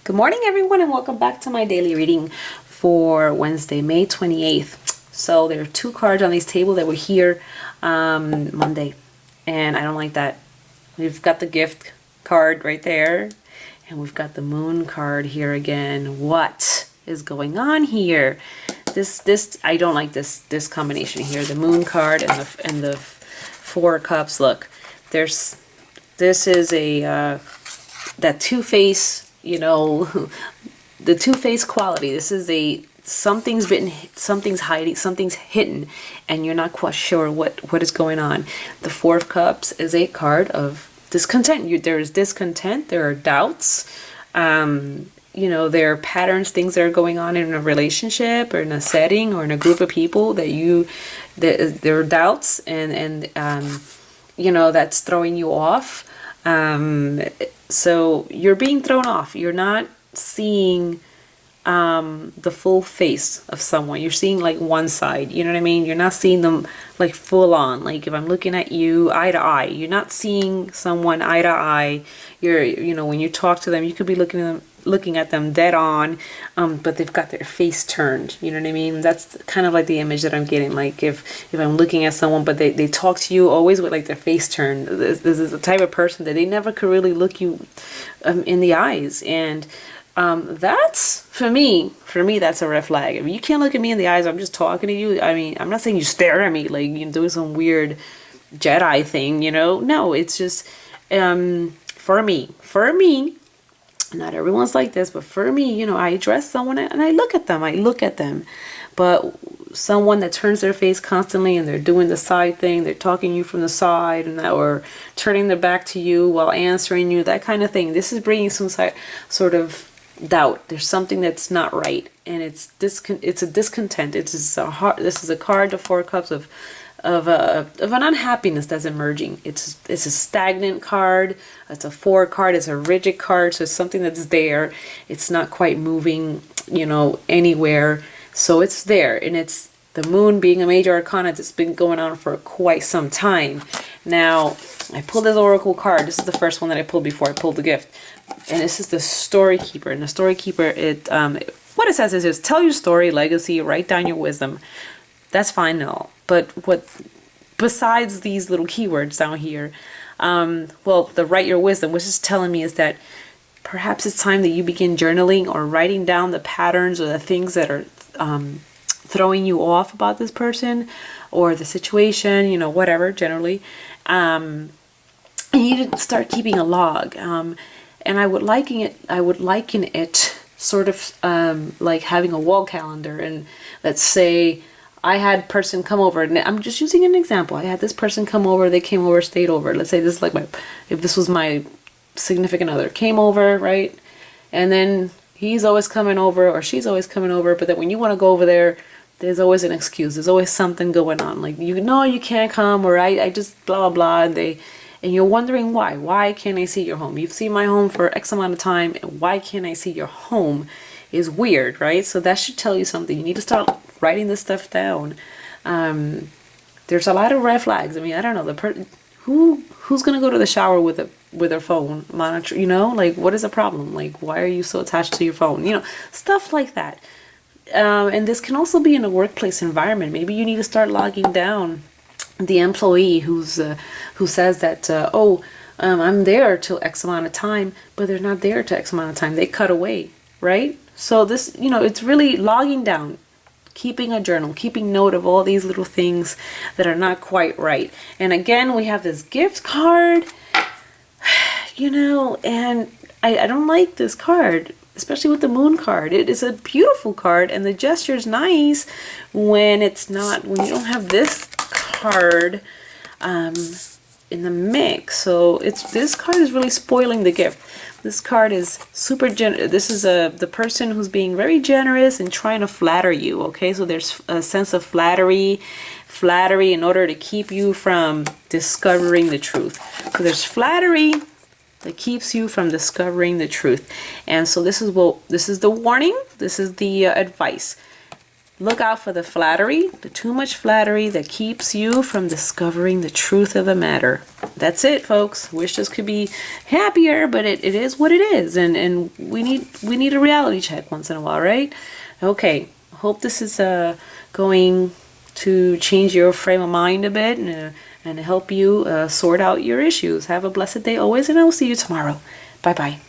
Good morning, everyone, and welcome back to my daily reading for Wednesday, May 28th. So there are two cards on this table that were here Monday, and I don't like that. We've got the gift card right there, and we've got the moon card here again. What is going on here? This I don't like this combination here. The moon card and the four cups. Look, this is a that two-face. You know, the two-faced quality. This is something's hiding, something's hidden, and you're not quite sure what is going on. The Four of Cups is a card of discontent. There is discontent. There are doubts. There are patterns, things that are going on in a relationship or in a setting or in a group of people that there are doubts and that's throwing you off. So you're being thrown off. You're not seeing the full face of someone. You're seeing like one side. You know what I mean? You're not seeing them like full on. Like if I'm looking at you eye to eye, you're not seeing someone eye to eye. When you talk to them, you could be looking at them dead on, but they've got their face turned. You know what I mean? That's kind of like the image that I'm getting. Like if I'm looking at someone, but they talk to you always with like their face turned. This is the type of person that they never could really look you in the eyes. And that's for me, that's a red flag. If you can't look at me in the eyes, I'm just talking to you. I mean, I'm not saying you stare at me like you're doing some weird Jedi thing, No, it's just for me, not everyone's like this, but for me, I address someone and I look at them. But someone that turns their face constantly and they're doing the side thing, they're talking to you from the side or turning their back to you while answering you, that kind of thing. This is bringing some sort of doubt. There's something that's not right, and it's a discontent. This is a card, the Four Cups of an unhappiness that's emerging. It's a stagnant card. It's a four card. It's a rigid card. So it's something that's there. It's not quite moving, anywhere. So it's there, and it's the moon being a major arcana. It's been going on for quite some time. Now, I pulled this oracle card. This is the first one that I pulled before I pulled the gift, and this is the Story Keeper. And the Story Keeper, what it says is just tell your story, legacy, write down your wisdom. That's fine and all. But besides these little keywords down here, the write your wisdom, which is telling me is that perhaps it's time that you begin journaling or writing down the patterns or the things that are throwing you off about this person or the situation, whatever, generally. And you need to start keeping a log. And I would liken it sort of like having a wall calendar. And let's say I had person come over, and I'm just using an example. I had this person come over, they came over, stayed over. Let's say this is like if this was my significant other, came over, right? And then he's always coming over or she's always coming over, but then when you want to go over there, there's always an excuse. There's always something going on. Like, you can't come, or I just blah, blah, blah. And you're wondering why. Why can't I see your home? You've seen my home for X amount of time, and why can't I see your home is weird, right? So that should tell you something. You need to start writing this stuff down. There's a lot of red flags. I mean, I don't know who's gonna go to the shower with their phone monitor. Like, what is the problem? Like, why are you so attached to your phone? Stuff like that. And this can also be in a workplace environment. Maybe you need to start logging down the employee who says that I'm there till X amount of time, but they're not there till X amount of time. They cut away, right? So this, it's really logging down, keeping a journal, keeping note of all these little things that are not quite right. And again, we have this gift card, and I don't like this card, especially with the moon card. It is a beautiful card, and the gesture is nice when you don't have this card in the mix. So this card is really spoiling the gift. This card is super generous. This is the person who's being very generous and trying to flatter you, okay? So there's a sense of flattery in order to keep you from discovering the truth. So there's flattery that keeps you from discovering the truth. And so this is the warning. This is the advice. look out for the flattery, the too much flattery that keeps you from discovering the truth of the matter. That's it, folks. Wish this could be happier, but it is what it is, and we need a reality check once in a while, right? Okay. Hope this is going to change your frame of mind a bit and help you sort out your issues. Have a blessed day always, and I will see you tomorrow. Bye bye.